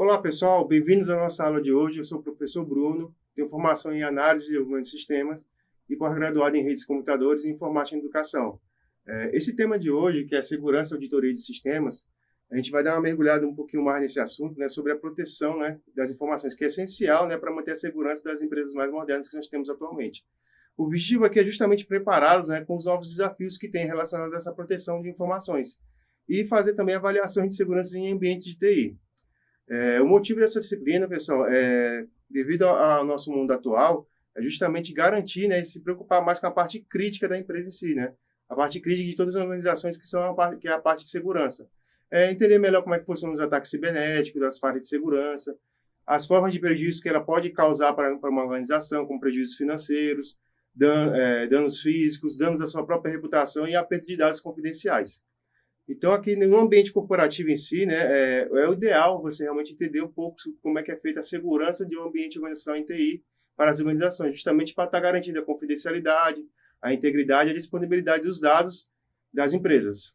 Olá pessoal, bem-vindos à nossa aula de hoje. Eu sou o professor Bruno, tenho formação em análise e desenvolvimento de sistemas e pós-graduado em redes de computadores e informática em educação. Esse tema de hoje, que é segurança e auditoria de sistemas, a gente vai dar uma mergulhada um pouquinho mais nesse assunto, né, sobre a proteção, né, das informações, que é essencial, né, para manter a segurança das empresas mais modernas que nós temos atualmente. O objetivo aqui é justamente prepará-los, né, com os novos desafios que tem relacionados a essa proteção de informações e fazer também avaliações de segurança em ambientes de TI. O motivo dessa disciplina, pessoal, devido ao nosso mundo atual, é justamente garantir, né, e se preocupar mais com a parte crítica da empresa em si, né? A parte crítica de todas as organizações que é a parte de segurança. Entender melhor como é que funcionam os ataques cibernéticos, as partes de segurança, as formas de prejuízo que ela pode causar para uma organização, como prejuízos financeiros, danos físicos, danos à sua própria reputação e a perda de dados confidenciais. Então, aqui no ambiente corporativo em si, né, é o ideal você realmente entender um pouco como é que é feita a segurança de um ambiente organizacional em TI para as organizações, justamente para estar garantida a confidencialidade, a integridade e a disponibilidade dos dados das empresas.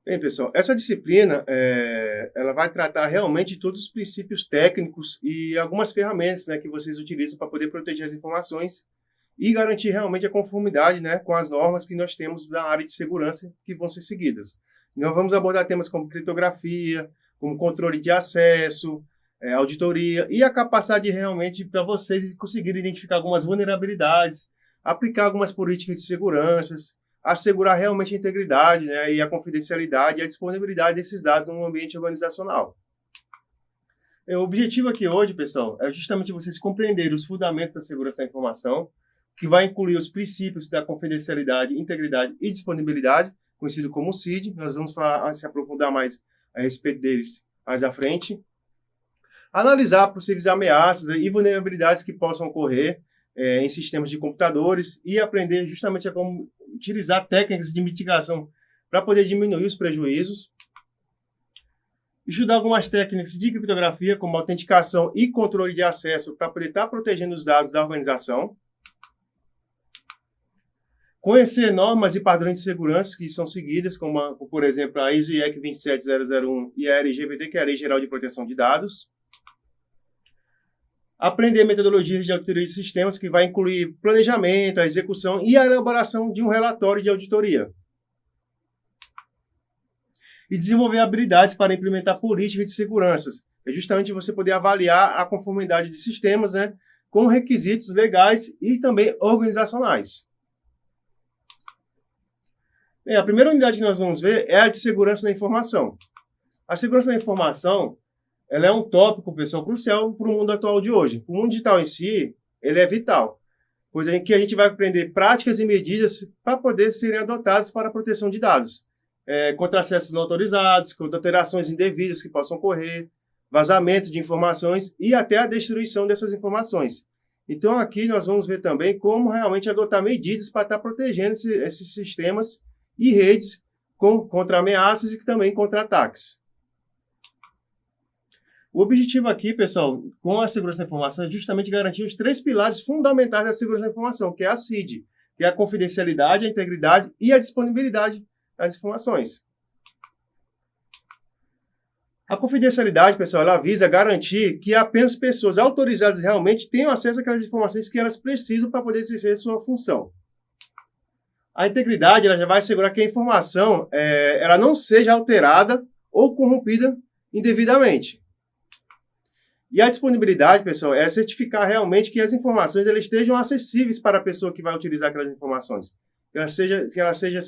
Bem, pessoal, essa disciplina ela vai tratar realmente de todos os princípios técnicos e algumas ferramentas, né, que vocês utilizam para poder proteger as informações e garantir realmente a conformidade, né, com as normas que nós temos da área de segurança que vão ser seguidas. Nós vamos abordar temas como criptografia, como controle de acesso, auditoria e a capacidade realmente para vocês conseguirem identificar algumas vulnerabilidades, aplicar algumas políticas de segurança, assegurar realmente a integridade, né, e a confidencialidade e a disponibilidade desses dados no ambiente organizacional. O objetivo aqui hoje, pessoal, é justamente vocês compreenderem os fundamentos da segurança da informação, que vai incluir os princípios da confidencialidade, integridade e disponibilidade, conhecido como CID. Nós vamos se aprofundar mais a respeito deles mais à frente. Analisar possíveis ameaças e vulnerabilidades que possam ocorrer em sistemas de computadores e aprender justamente a como utilizar técnicas de mitigação para poder diminuir os prejuízos. Estudar algumas técnicas de criptografia, como autenticação e controle de acesso, para poder estar protegendo os dados da organização. Conhecer normas e padrões de segurança que são seguidas, como, por exemplo, a ISO IEC 27001 e a LGPD, que é a Lei Geral de Proteção de Dados. Aprender metodologias de auditoria de sistemas, que vai incluir planejamento, a execução e a elaboração de um relatório de auditoria. E desenvolver habilidades para implementar políticas de segurança. É justamente você poder avaliar a conformidade de sistemas, né, com requisitos legais e também organizacionais. A primeira unidade que nós vamos ver é a de segurança da informação. A segurança da informação, ela é um tópico, pessoal, crucial para o mundo atual de hoje. O mundo digital em si, ele é vital, pois é que a gente vai aprender práticas e medidas para poder serem adotadas para a proteção de dados, contra acessos não autorizados, contra alterações indevidas que possam ocorrer, vazamento de informações e até a destruição dessas informações. Então, aqui nós vamos ver também como realmente adotar medidas para estar protegendo esses sistemas e redes contra ameaças e também contra ataques. O objetivo aqui, pessoal, com a segurança da informação é justamente garantir os três pilares fundamentais da segurança da informação, que é a CID, que é a confidencialidade, a integridade e a disponibilidade das informações. A confidencialidade, pessoal, ela visa garantir que apenas pessoas autorizadas realmente tenham acesso àquelas informações que elas precisam para poder exercer sua função. A integridade, ela já vai assegurar que a informação ela não seja alterada ou corrompida indevidamente. E a disponibilidade, pessoal, é certificar realmente que as informações elas estejam acessíveis para a pessoa que vai utilizar aquelas informações. Que ela esteja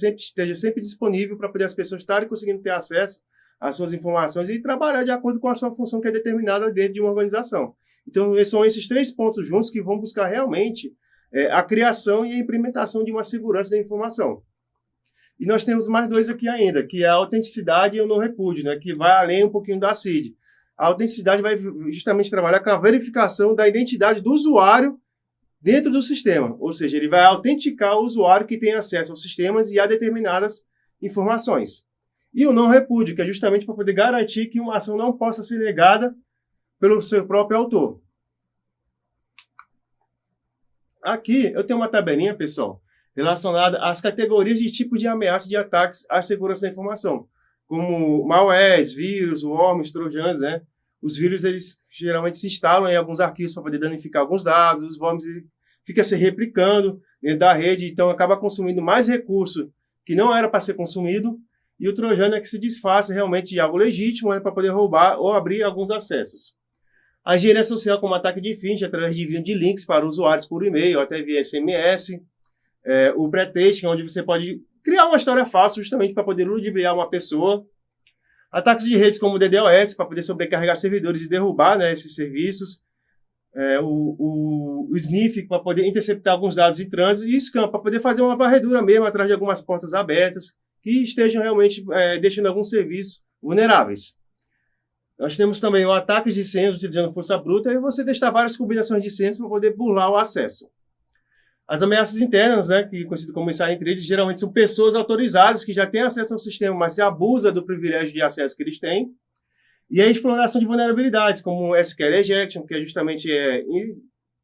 sempre disponível para poder as pessoas estarem conseguindo ter acesso às suas informações e trabalhar de acordo com a sua função que é determinada dentro de uma organização. Então, são esses três pontos juntos que vão buscar realmente a criação e a implementação de uma segurança da informação. E nós temos mais dois aqui ainda, que é a autenticidade e o não repúdio, né, que vai além um pouquinho da CID. A autenticidade vai justamente trabalhar com a verificação da identidade do usuário dentro do sistema, ou seja, ele vai autenticar o usuário que tem acesso aos sistemas e a determinadas informações. E o não repúdio, que é justamente para poder garantir que uma ação não possa ser negada pelo seu próprio autor. Aqui eu tenho uma tabelinha, pessoal, relacionada às categorias de tipo de ameaça de ataques à segurança da informação. como malwares, vírus, worms, trojans, né? Os vírus, eles geralmente se instalam em alguns arquivos para poder danificar alguns dados, os worms ficam se replicando dentro da rede, então acaba consumindo mais recurso que não era para ser consumido, e o trojano é que se disfarça realmente de algo legítimo, né, para poder roubar ou abrir alguns acessos. A engenharia social como ataque de phishing, através de envio de links para usuários por e-mail, ou até via SMS, o pretexting, onde você pode criar uma história falsa justamente para poder ludibriar uma pessoa. Ataques de redes como o DDoS, para poder sobrecarregar servidores e derrubar, né, esses serviços. O sniff, para poder interceptar alguns dados de trânsito. E o scam, para poder fazer uma varredura mesmo atrás de algumas portas abertas que estejam realmente deixando alguns serviços vulneráveis. Nós temos também o ataque de senhas utilizando força bruta, e você testar várias combinações de senhas para poder burlar o acesso. As ameaças internas, né, que é conhecido como insider trading, geralmente são pessoas autorizadas que já têm acesso ao sistema, mas se abusa do privilégio de acesso que eles têm. E a exploração de vulnerabilidades, como o SQL Ejection, que é justamente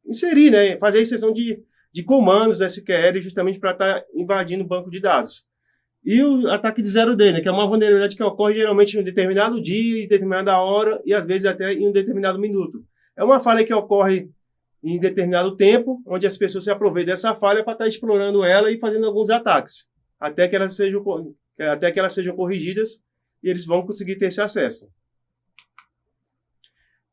inserir, né, fazer a inserção de comandos SQL justamente para estar invadindo o banco de dados. E o ataque de zero day, né, que é uma vulnerabilidade que ocorre geralmente em um determinado dia, em determinada hora e às vezes até em um determinado minuto. É uma falha que ocorre em determinado tempo, onde as pessoas se aproveitam dessa falha para estar explorando ela e fazendo alguns ataques, até que elas sejam corrigidas e eles vão conseguir ter esse acesso.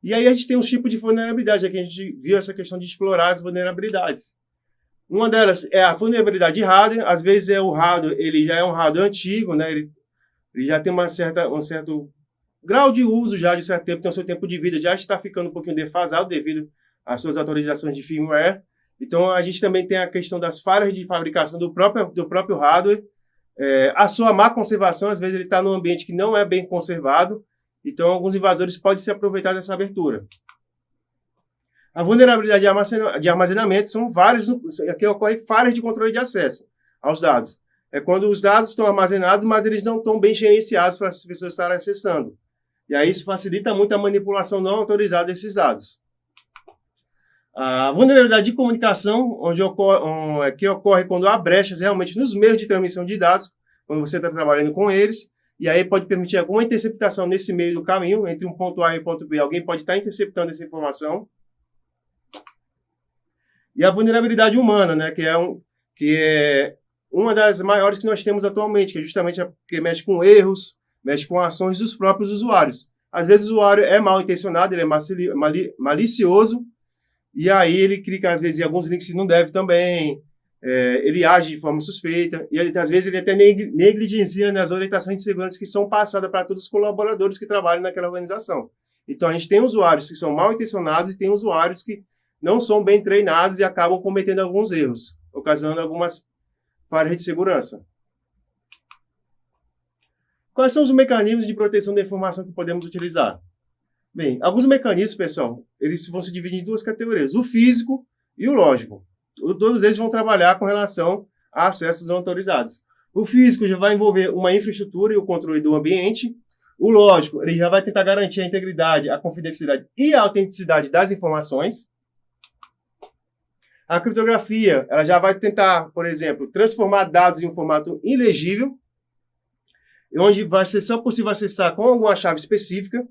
E aí a gente tem um tipo de vulnerabilidade, aqui a gente viu essa questão de explorar as vulnerabilidades. Uma delas é a vulnerabilidade de hardware, às vezes o hardware, ele já é um hardware antigo, né? Ele já tem um certo grau de uso já de certo tempo, tem o seu tempo de vida, já está ficando um pouquinho defasado devido às suas atualizações de firmware. Então a gente também tem a questão das falhas de fabricação do próprio hardware, a sua má conservação, às vezes ele está num ambiente que não é bem conservado, então alguns invasores podem se aproveitar dessa abertura. A vulnerabilidade de armazenamento são várias, aqui ocorre falhas de controle de acesso aos dados. É quando os dados estão armazenados, mas eles não estão bem gerenciados para as pessoas estarem acessando. E aí isso facilita muito a manipulação não autorizada desses dados. A vulnerabilidade de comunicação, que ocorre quando há brechas realmente nos meios de transmissão de dados, quando você está trabalhando com eles, e aí pode permitir alguma interceptação nesse meio do caminho, entre um ponto A e um ponto B, alguém pode estar interceptando essa informação. E a vulnerabilidade humana, né, que é uma das maiores que nós temos atualmente, que é justamente que mexe com erros, mexe com ações dos próprios usuários. Às vezes o usuário é mal intencionado, ele é malicioso, e aí ele clica, às vezes, em alguns links que não deve também, ele age de forma suspeita, e às vezes ele até negligencia nas orientações de segurança que são passadas para todos os colaboradores que trabalham naquela organização. Então a gente tem usuários que são mal intencionados e tem usuários que não são bem treinados e acabam cometendo alguns erros, ocasionando algumas falhas de segurança. Quais são os mecanismos de proteção da informação que podemos utilizar? Bem, alguns mecanismos, pessoal, eles vão se dividir em duas categorias, o físico e o lógico. Todos eles vão trabalhar com relação a acessos não autorizados. O físico já vai envolver uma infraestrutura e o controle do ambiente. O lógico, ele já vai tentar garantir a integridade, a confidencialidade e a autenticidade das informações. A criptografia, ela já vai tentar, por exemplo, transformar dados em um formato ilegível, onde vai ser só possível acessar com alguma chave específica.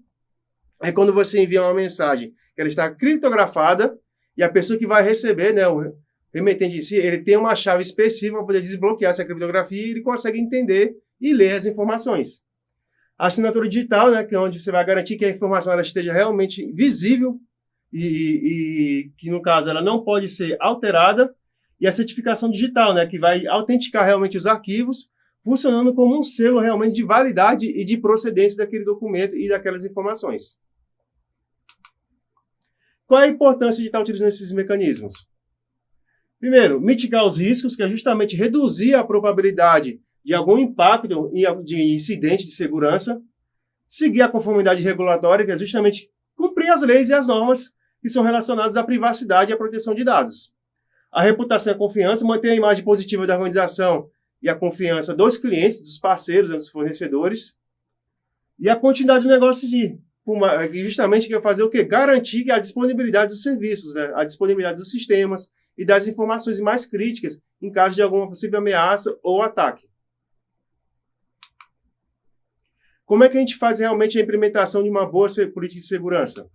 É quando você envia uma mensagem que ela está criptografada e a pessoa que vai receber, né, o remetente em si, ele tem uma chave específica para poder desbloquear essa criptografia e ele consegue entender e ler as informações. A assinatura digital, né, que é onde você vai garantir que a informação ela esteja realmente visível e que, no caso, ela não pode ser alterada. E a certificação digital, né, que vai autenticar realmente os arquivos, funcionando como um selo realmente de validade e de procedência daquele documento e daquelas informações. Qual é a importância de estar utilizando esses mecanismos? Primeiro, mitigar os riscos, que é justamente reduzir a probabilidade de algum impacto de incidente de segurança. Seguir a conformidade regulatória, que é justamente cumprir as leis e as normas que são relacionadas à privacidade e à proteção de dados. A reputação e a confiança, manter a imagem positiva da organização e a confiança dos clientes, dos parceiros, dos fornecedores. E a continuidade do negócio em si. Justamente quer fazer o quê? Garantir a disponibilidade dos serviços, né? A disponibilidade dos sistemas e das informações mais críticas em caso de alguma possível ameaça ou ataque. Como é que a gente faz realmente a implementação de uma boa política de segurança?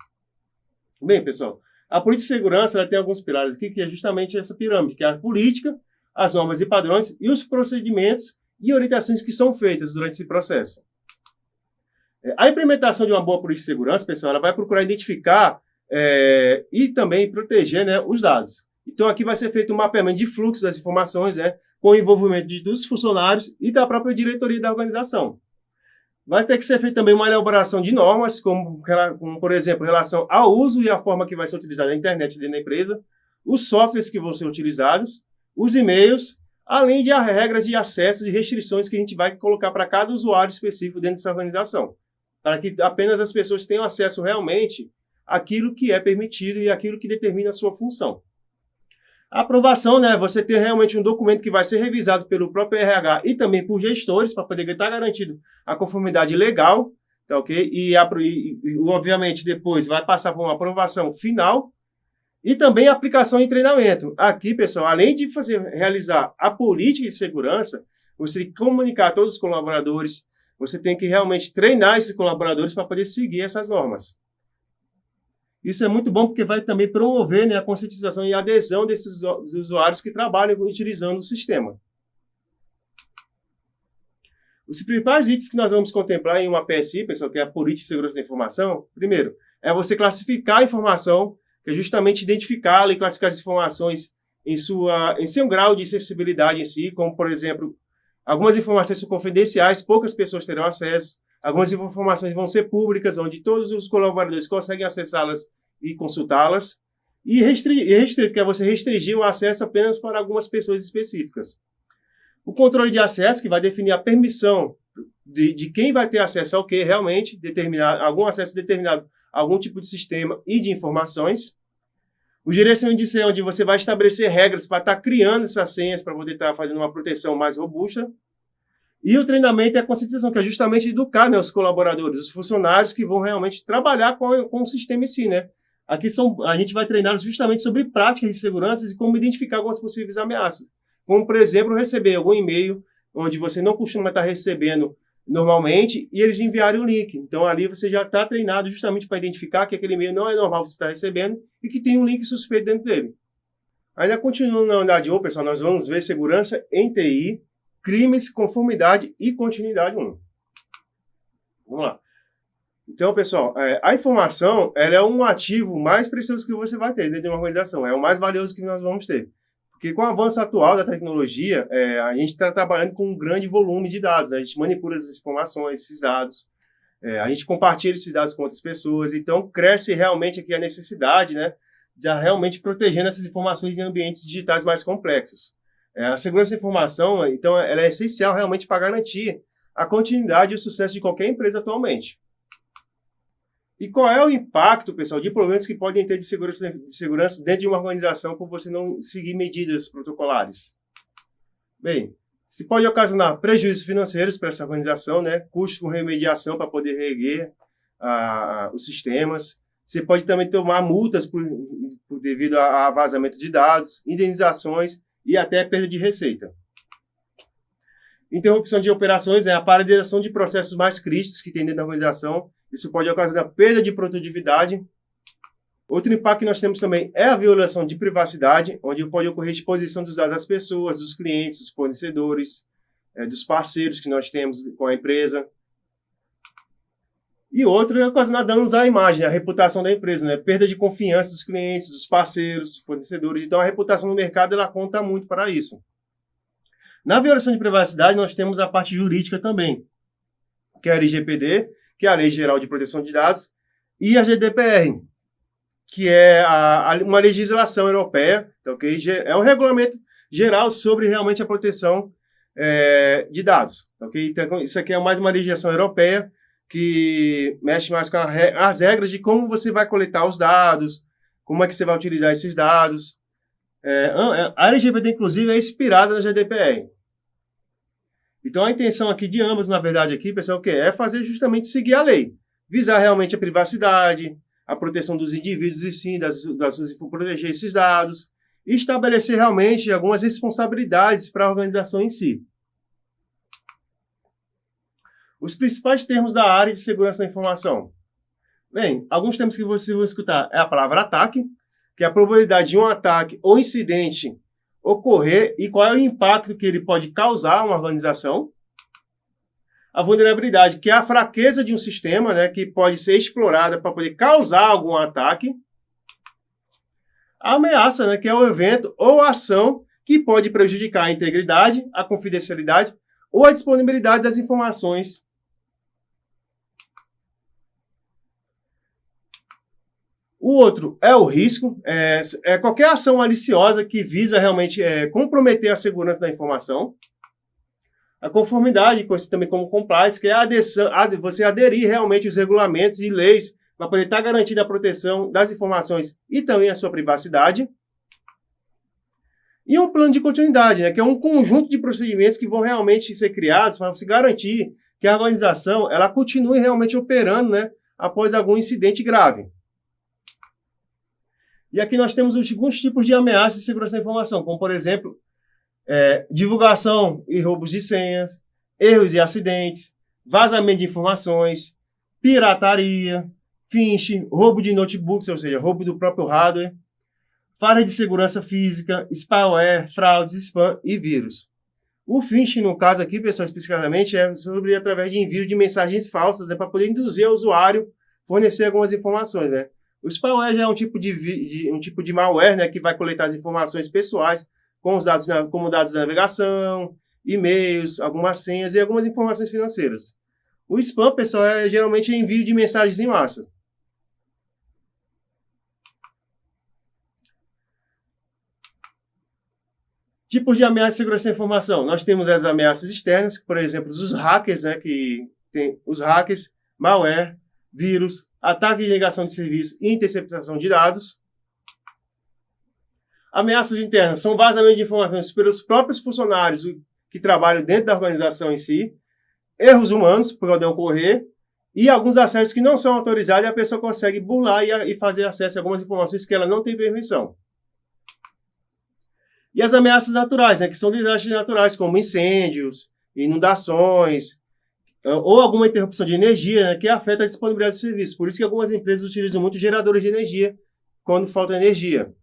Bem, pessoal, a política de segurança ela tem alguns pilares aqui, que é justamente essa pirâmide, que é a política, as normas e padrões e os procedimentos e orientações que são feitas durante esse processo. A implementação de uma boa política de segurança, pessoal, ela vai procurar identificar e também proteger, né, os dados. Então, aqui vai ser feito um mapeamento de fluxo das informações, né, com o envolvimento dos funcionários e da própria diretoria da organização. Vai ter que ser feita também uma elaboração de normas, como, por exemplo, em relação ao uso e a forma que vai ser utilizada a internet dentro da empresa, os softwares que vão ser utilizados, os e-mails, além de as regras de acesso e restrições que a gente vai colocar para cada usuário específico dentro dessa organização, para que apenas as pessoas tenham acesso realmente àquilo que é permitido e àquilo que determina a sua função. A aprovação, né? Você ter realmente um documento que vai ser revisado pelo próprio RH e também por gestores, para poder estar garantido a conformidade legal, tá ok? E obviamente, depois vai passar por uma aprovação final e também aplicação e treinamento. Aqui, pessoal, além de realizar a política de segurança, você tem que comunicar a todos os colaboradores, você tem que realmente treinar esses colaboradores para poder seguir essas normas. Isso é muito bom porque vai também promover, né, a conscientização e a adesão desses usuários que trabalham utilizando o sistema. Os principais itens que nós vamos contemplar em uma PSI, pessoal, que é a Política de Segurança da Informação, primeiro, é você classificar a informação, que é justamente identificá-la e classificar as informações em seu grau de sensibilidade em si, como, por exemplo, algumas informações são confidenciais, poucas pessoas terão acesso. Algumas informações vão ser públicas, onde todos os colaboradores conseguem acessá-las e consultá-las. E restrito, que é você restringir o acesso apenas para algumas pessoas específicas. O controle de acesso, que vai definir a permissão de quem vai ter acesso ao que realmente, determinar algum acesso determinado a algum tipo de sistema e de informações. O gerenciamento de senha, onde você vai estabelecer regras para estar criando essas senhas, para poder estar fazendo uma proteção mais robusta. E o treinamento e a conscientização, que é justamente educar, né, os colaboradores, os funcionários que vão realmente trabalhar com o sistema em si, né? Aqui a gente vai treinar justamente sobre práticas de segurança e como identificar algumas possíveis ameaças. Como, por exemplo, receber algum e-mail onde você não costuma estar recebendo normalmente e eles enviarem o link. Então, ali você já está treinado justamente para identificar que aquele e-mail não é normal você estar recebendo e que tem um link suspeito dentro dele. Ainda continuando na unidade 1, pessoal, nós vamos ver segurança em TI, crimes, conformidade e continuidade 1. Vamos lá. Então, pessoal, a informação ela é um ativo mais precioso que você vai ter dentro de uma organização. É o mais valioso que nós vamos ter. Porque com o avanço atual da tecnologia, a gente está trabalhando com um grande volume de dados. A gente manipula essas informações, esses dados. A gente compartilha esses dados com outras pessoas. Então, cresce realmente aqui a necessidade, né, de realmente protegendo essas informações em ambientes digitais mais complexos. A segurança da informação, então, ela é essencial realmente para garantir a continuidade e o sucesso de qualquer empresa atualmente. E qual é o impacto, pessoal, de problemas que podem ter de segurança dentro de uma organização por você não seguir medidas protocolares? Bem, se pode ocasionar prejuízos financeiros para essa organização, né? Custos com remediação para poder reerguer os sistemas. Você pode também tomar multas devido a vazamento de dados, indenizações e até perda de receita. Interrupção de operações é a paralisação de processos mais críticos que tem dentro da organização. Isso pode ocasionar perda de produtividade. Outro impacto que nós temos também é a violação de privacidade, onde pode ocorrer exposição dos dados das pessoas, dos clientes, dos fornecedores, dos parceiros que nós temos com a empresa. E outro é ocasionar danos à imagem, à reputação da empresa, né? Perda de confiança dos clientes, dos parceiros, dos fornecedores. Então, a reputação no mercado ela conta muito para isso. Na violação de privacidade, nós temos a parte jurídica também, que é a LGPD, que é a Lei Geral de Proteção de Dados, e a GDPR, que é uma legislação europeia, okay? É um regulamento geral sobre realmente a proteção de dados. Okay? Então, isso aqui é mais uma legislação europeia, que mexe mais com as regras de como você vai coletar os dados, como é que você vai utilizar esses dados. A LGPD, inclusive, é inspirada na GDPR. Então, a intenção aqui de ambas, na verdade, aqui, pessoal, é fazer justamente seguir a lei. Visar realmente a privacidade, a proteção dos indivíduos e sim, proteger esses dados, e estabelecer realmente algumas responsabilidades para a organização em si. Os principais termos da área de segurança da informação. Bem, alguns termos que vocês vão escutar é a palavra ataque, que é a probabilidade de um ataque ou incidente ocorrer e qual é o impacto que ele pode causar a uma organização. A vulnerabilidade, que é a fraqueza de um sistema, né, que pode ser explorada para poder causar algum ataque. A ameaça, né, que é o evento ou a ação que pode prejudicar a integridade, a confidencialidade ou a disponibilidade das informações. O outro é o risco, é qualquer ação maliciosa que visa realmente comprometer a segurança da informação. A conformidade, conhecida também como compliance, que é você aderir realmente aos regulamentos e leis para poder estar garantida a proteção das informações e também a sua privacidade. E um plano de continuidade, né, que é um conjunto de procedimentos que vão realmente ser criados para você garantir que a organização ela continue realmente operando, né, após algum incidente grave. E aqui nós temos alguns tipos de ameaças de segurança da informação, como, por exemplo, divulgação e roubos de senhas, erros e acidentes, vazamento de informações, pirataria, phishing, roubo de notebooks, ou seja, roubo do próprio hardware, falha de segurança física, spyware, fraudes, spam e vírus. O phishing, no caso aqui, pessoal, especificamente, é sobre através de envio de mensagens falsas, para poder induzir o usuário a fornecer algumas informações, né? O spyware já é um tipo de malware, né, que vai coletar as informações pessoais, com os dados, como dados de navegação, e-mails, algumas senhas e algumas informações financeiras. O spam, pessoal, é geralmente envio de mensagens em massa. Tipos de ameaça de segurança da informação. Nós temos as ameaças externas, por exemplo, os hackers, né, que tem os hackers, malware, vírus, ataque de negação de serviço e interceptação de dados. Ameaças internas são vazamento de informações pelos próprios funcionários que trabalham dentro da organização em si, erros humanos podem ocorrer e alguns acessos que não são autorizados e a pessoa consegue burlar e fazer acesso a algumas informações que ela não tem permissão. E as ameaças naturais, né, que são desastres naturais, como incêndios, inundações, ou alguma interrupção de energia, né, que afeta a disponibilidade de serviços. Por isso que algumas empresas utilizam muito geradores de energia quando falta energia.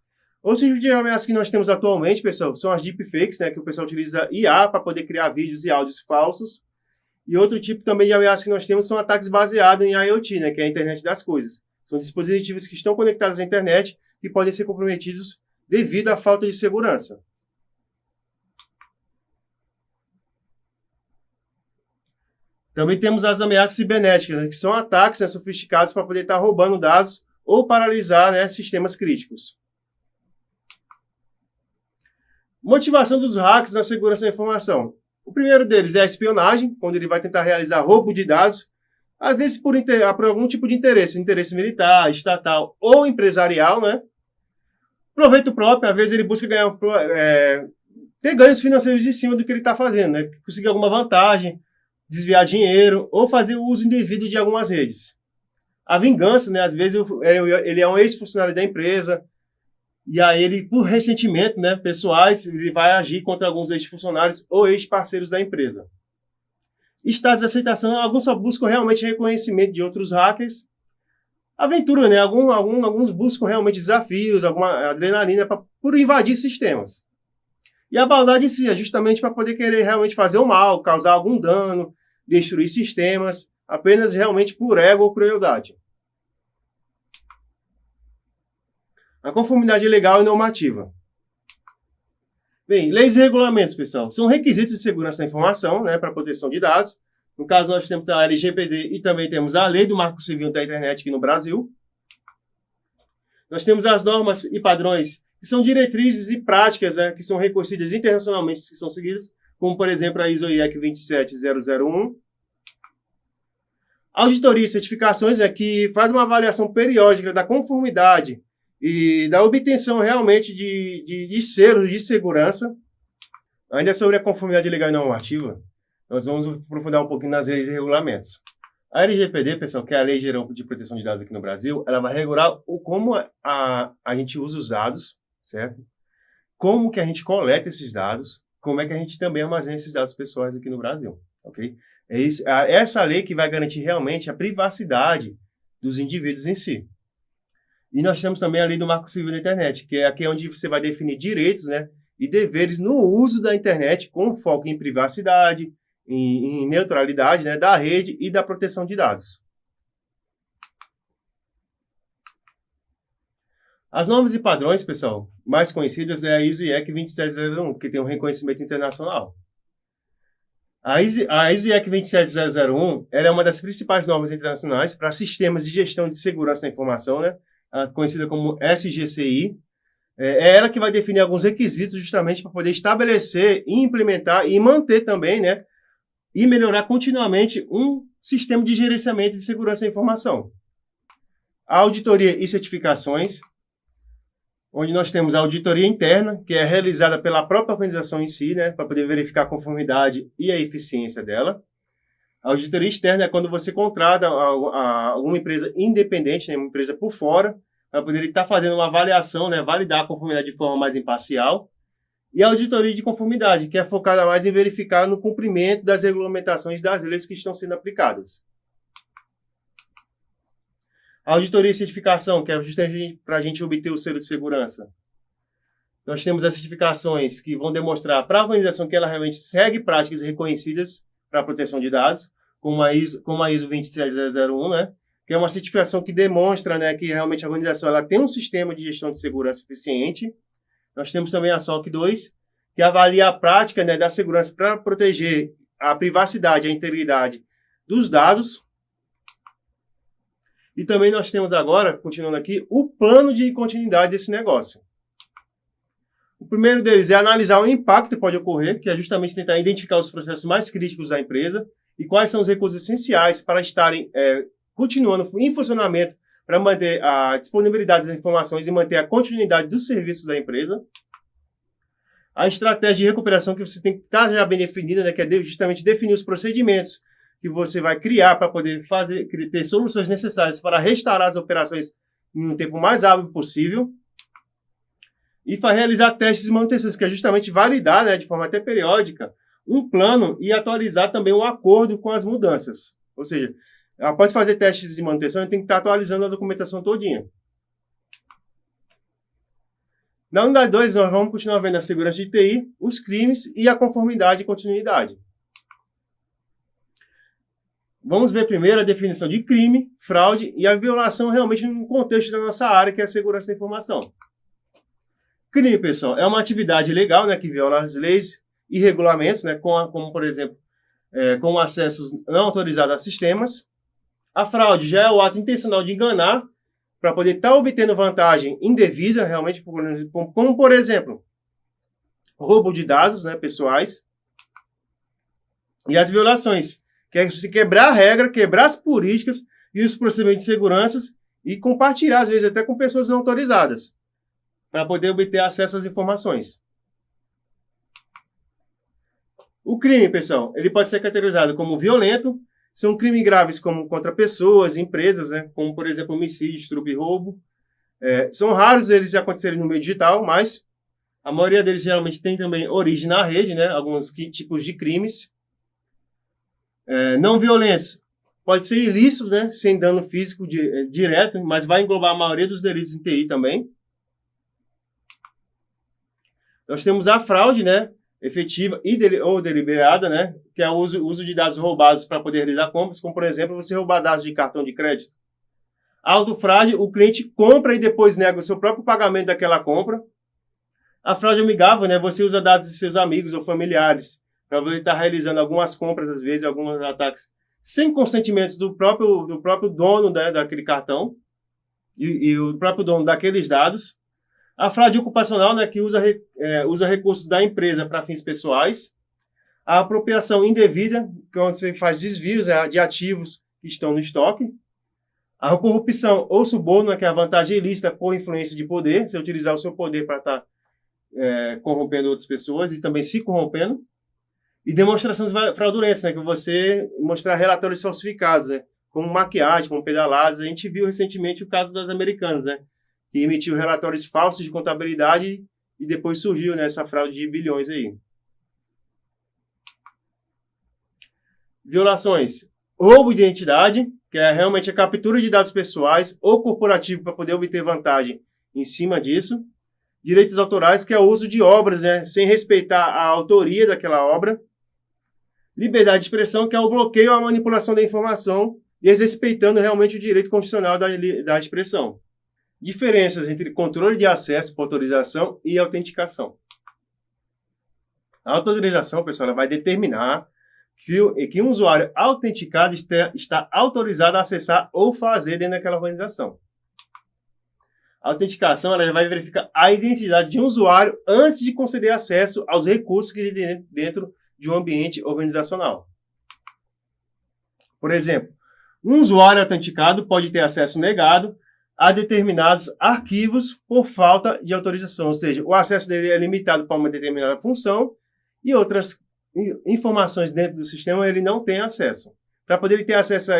Outro tipo de ameaça que nós temos atualmente, pessoal, são as deepfakes, né, que o pessoal utiliza IA para poder criar vídeos e áudios falsos. E outro tipo também de ameaça que nós temos são ataques baseados em IoT, né, que é a internet das coisas. São dispositivos que estão conectados à internet e podem ser comprometidos devido à falta de segurança. Também temos as ameaças cibernéticas, né, que são ataques, né, sofisticados para poder estar roubando dados ou paralisar, né, sistemas críticos. Motivação dos hacks na segurança da informação. O primeiro deles é a espionagem, quando ele vai tentar realizar roubo de dados, às vezes por algum tipo de interesse militar, estatal ou empresarial, né? Proveito próprio, às vezes ele busca ter ganhos financeiros de cima do que ele está fazendo, né? Conseguir alguma vantagem, desviar dinheiro ou fazer o uso indevido de algumas redes. A vingança, né? Às vezes ele é um ex-funcionário da empresa, e aí ele, por ressentimento, né, pessoais, ele vai agir contra alguns ex-funcionários ou ex-parceiros da empresa. Estados de aceitação, alguns só buscam realmente reconhecimento de outros hackers. Aventura, né, alguns buscam realmente desafios, alguma adrenalina por invadir sistemas. E a maldade em si é justamente para poder querer realmente fazer o mal, causar algum dano, destruir sistemas, apenas realmente por ego ou crueldade. A conformidade legal e normativa. Bem, leis e regulamentos, pessoal, são requisitos de segurança da informação, né, para proteção de dados. No caso, nós temos a LGPD e também temos a Lei do Marco Civil da Internet aqui no Brasil. Nós temos as normas e padrões, que são diretrizes e práticas, né, que são reconhecidas internacionalmente, que são seguidas, como, por exemplo, a ISO IEC 27001. Auditoria e certificações, que faz uma avaliação periódica da conformidade e da obtenção realmente de selos de segurança. Ainda sobre a conformidade legal e normativa, nós vamos aprofundar um pouquinho nas leis e regulamentos. A LGPD, pessoal, que é a Lei Geral de Proteção de Dados aqui no Brasil, ela vai regular como a gente usa os dados, certo? Como que a gente coleta esses dados, como é que a gente também armazena esses dados pessoais aqui no Brasil. ok? Essa lei que vai garantir realmente a privacidade dos indivíduos em si. E nós temos também a lei do Marco Civil da Internet, que é aqui onde você vai definir direitos, né, e deveres no uso da internet, com foco em privacidade, em neutralidade, né, da rede e da proteção de dados. As normas e padrões, pessoal, mais conhecidas é a ISO e IEC 27001, que tem um reconhecimento internacional. A ISO e IEC 27001 ela é uma das principais normas internacionais para sistemas de gestão de segurança da informação, né, conhecida como SGCI. É ela que vai definir alguns requisitos justamente para poder estabelecer, implementar e manter também, né, e melhorar continuamente um sistema de gerenciamento de segurança da informação. A auditoria e certificações, onde nós temos a auditoria interna, que é realizada pela própria organização em si, né, para poder verificar a conformidade e a eficiência dela. A auditoria externa é quando você contrata uma empresa independente, né, uma empresa por fora, para poder estar fazendo uma avaliação, né, validar a conformidade de forma mais imparcial. E a auditoria de conformidade, que é focada mais em verificar no cumprimento das regulamentações das leis que estão sendo aplicadas. A auditoria e certificação, que é justamente para a gente obter o selo de segurança. Nós temos as certificações que vão demonstrar para a organização que ela realmente segue práticas reconhecidas para a proteção de dados, como a ISO 27001, né? Que é uma certificação que demonstra, né, que realmente a organização ela tem um sistema de gestão de segurança eficiente. Nós temos também a SOC 2, que avalia a prática, né, da segurança para proteger a privacidade, a integridade dos dados. E também nós temos agora, continuando aqui, o plano de continuidade desse negócio. O primeiro deles é analisar o impacto que pode ocorrer, que é justamente tentar identificar os processos mais críticos da empresa e quais são os recursos essenciais para estarem continuando em funcionamento para manter a disponibilidade das informações e manter a continuidade dos serviços da empresa. A estratégia de recuperação que você tem que estar já bem definida, né, que é justamente definir os procedimentos que você vai criar para poder ter soluções necessárias para restaurar as operações em um tempo mais hábil possível. E para realizar testes e manutenções, que é justamente validar, né, de forma até periódica, um plano e atualizar também um acordo com as mudanças. Ou seja, após fazer testes de manutenção, eu tenho que estar atualizando a documentação todinha. Na unidade 2, nós vamos continuar vendo a segurança de TI, os crimes e a conformidade e continuidade. Vamos ver primeiro a definição de crime, fraude e a violação realmente no contexto da nossa área, que é a segurança da informação. Crime, pessoal, é uma atividade ilegal, né, que viola as leis e regulamentos, né, como, por exemplo, com acessos não autorizados a sistemas. A fraude já é o ato intencional de enganar para poder estar obtendo vantagem indevida, realmente, como, por exemplo, roubo de dados, né, pessoais. E as violações, que é você quebrar a regra, quebrar as políticas e os procedimentos de segurança e compartilhar, às vezes, até com pessoas não autorizadas, para poder obter acesso às informações. O crime, pessoal, ele pode ser categorizado como violento. São crimes graves como contra pessoas, empresas, né, como, por exemplo, homicídio, estupro e roubo. São raros eles acontecerem no meio digital, mas a maioria deles geralmente tem também origem na rede, né, alguns tipos de crimes. Não violentos. Pode ser ilícito, né, sem dano físico direto, mas vai englobar a maioria dos delitos em TI também. Nós temos a fraude, né, efetiva ou deliberada, né, que é o uso de dados roubados para poder realizar compras, como, por exemplo, você roubar dados de cartão de crédito. A autofraude, o cliente compra e depois nega o seu próprio pagamento daquela compra. A fraude amigável, né, você usa dados de seus amigos ou familiares para poder estar realizando algumas compras, às vezes, alguns ataques, sem consentimentos do próprio dono, né, daquele cartão e o próprio dono daqueles dados. A fraude ocupacional, né, que usa recursos da empresa para fins pessoais. A apropriação indevida, que é onde você faz desvios, né, de ativos que estão no estoque. A corrupção ou suborno, que é a vantagem ilícita por influência de poder, você utilizar o seu poder para estar corrompendo outras pessoas e também se corrompendo. E demonstrações fraudulentas, né, que você mostrar relatórios falsificados, né, como maquiagem, como pedaladas. A gente viu recentemente o caso das Americanas, né, que emitiu relatórios falsos de contabilidade e depois surgiu nessa fraude de bilhões aí. Violações: roubo de identidade, que é realmente a captura de dados pessoais ou corporativo para poder obter vantagem em cima disso. Direitos autorais, que é o uso de obras, né, sem respeitar a autoria daquela obra. Liberdade de expressão, que é o bloqueio ou a manipulação da informação, desrespeitando realmente o direito constitucional da expressão. Diferenças entre controle de acesso por autorização e autenticação. A autorização, pessoal, ela vai determinar que um usuário autenticado está autorizado a acessar ou fazer dentro daquela organização. A autenticação ela vai verificar a identidade de um usuário antes de conceder acesso aos recursos que tem dentro de um ambiente organizacional. Por exemplo, um usuário autenticado pode ter acesso negado a determinados arquivos por falta de autorização, ou seja, o acesso dele é limitado para uma determinada função e outras informações dentro do sistema ele não tem acesso. Para poder ter acesso a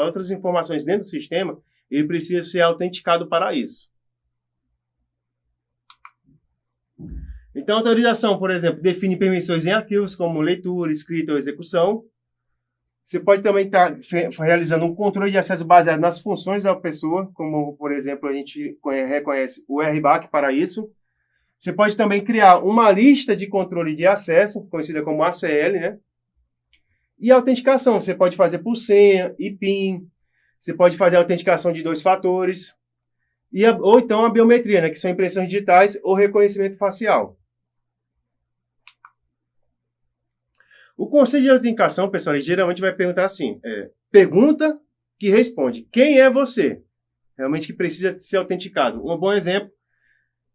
outras informações dentro do sistema, ele precisa ser autenticado para isso. Então, a autorização, por exemplo, define permissões em arquivos como leitura, escrita ou execução. Você pode também estar realizando um controle de acesso baseado nas funções da pessoa, como, por exemplo, a gente reconhece o RBAC para isso. Você pode também criar uma lista de controle de acesso, conhecida como ACL, né? E a autenticação, você pode fazer por senha e PIN, você pode fazer a autenticação de 2 fatores, ou então a biometria, né? Que são impressões digitais ou reconhecimento facial. O conceito de autenticação, pessoal, ele geralmente vai perguntar assim, pergunta que responde, quem é você? Realmente que precisa ser autenticado. Um bom exemplo,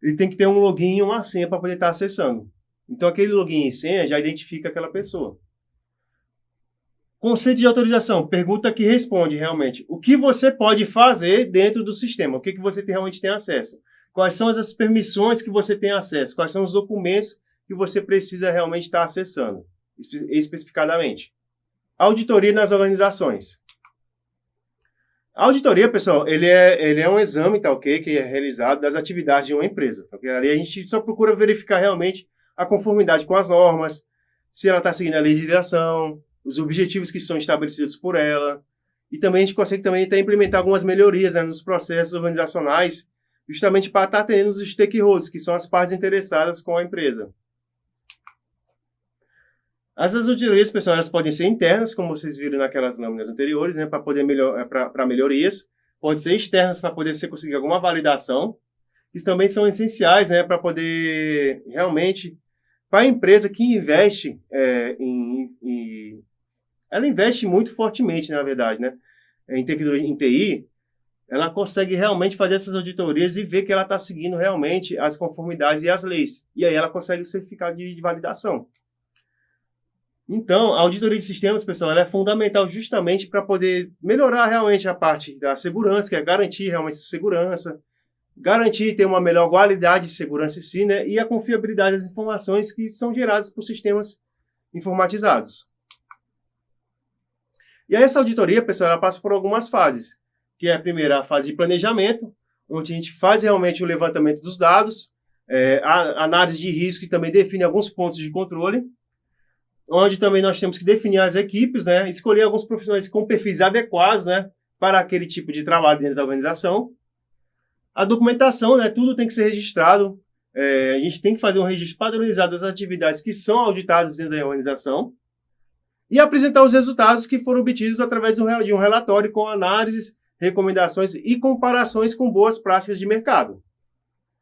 ele tem que ter um login e uma senha para poder estar acessando. Então, aquele login e senha já identifica aquela pessoa. Conceito de autorização, pergunta que responde realmente, o que você pode fazer dentro do sistema? O que você realmente tem acesso? Quais são as permissões que você tem acesso? Quais são os documentos que você precisa realmente estar acessando? Especificadamente. Auditoria nas organizações. A auditoria, pessoal, ele é um exame, tá, ok? Que é realizado das atividades de uma empresa. Tá, okay? Ali a gente só procura verificar realmente a conformidade com as normas, se ela está seguindo a legislação, os objetivos que são estabelecidos por ela. E também a gente consegue também implementar algumas melhorias, né, nos processos organizacionais, justamente para estar atendendo os stakeholders, que são as partes interessadas com a empresa. As auditorias, pessoal, elas podem ser internas, como vocês viram naquelas lâminas anteriores, né, para melhorias. Pode ser externas, para poder você conseguir alguma validação. Isso também são essenciais, né, para poder realmente, para a empresa que investe ela investe muito fortemente, na verdade, né, em TI, ela consegue realmente fazer essas auditorias e ver que ela está seguindo realmente as conformidades e as leis. E aí ela consegue o certificado de validação. Então, a auditoria de sistemas, pessoal, ela é fundamental justamente para poder melhorar realmente a parte da segurança, que é garantir realmente a segurança, garantir ter uma melhor qualidade de segurança em si, né, e a confiabilidade das informações que são geradas por sistemas informatizados. E aí essa auditoria, pessoal, ela passa por algumas fases, que é a primeira, a fase de planejamento, onde a gente faz realmente o levantamento dos dados, a análise de risco e também define alguns pontos de controle, onde também nós temos que definir as equipes, né, escolher alguns profissionais com perfis adequados, né, para aquele tipo de trabalho dentro da organização. A documentação, né, tudo tem que ser registrado, a gente tem que fazer um registro padronizado das atividades que são auditadas dentro da organização e apresentar os resultados que foram obtidos através de um relatório com análises, recomendações e comparações com boas práticas de mercado.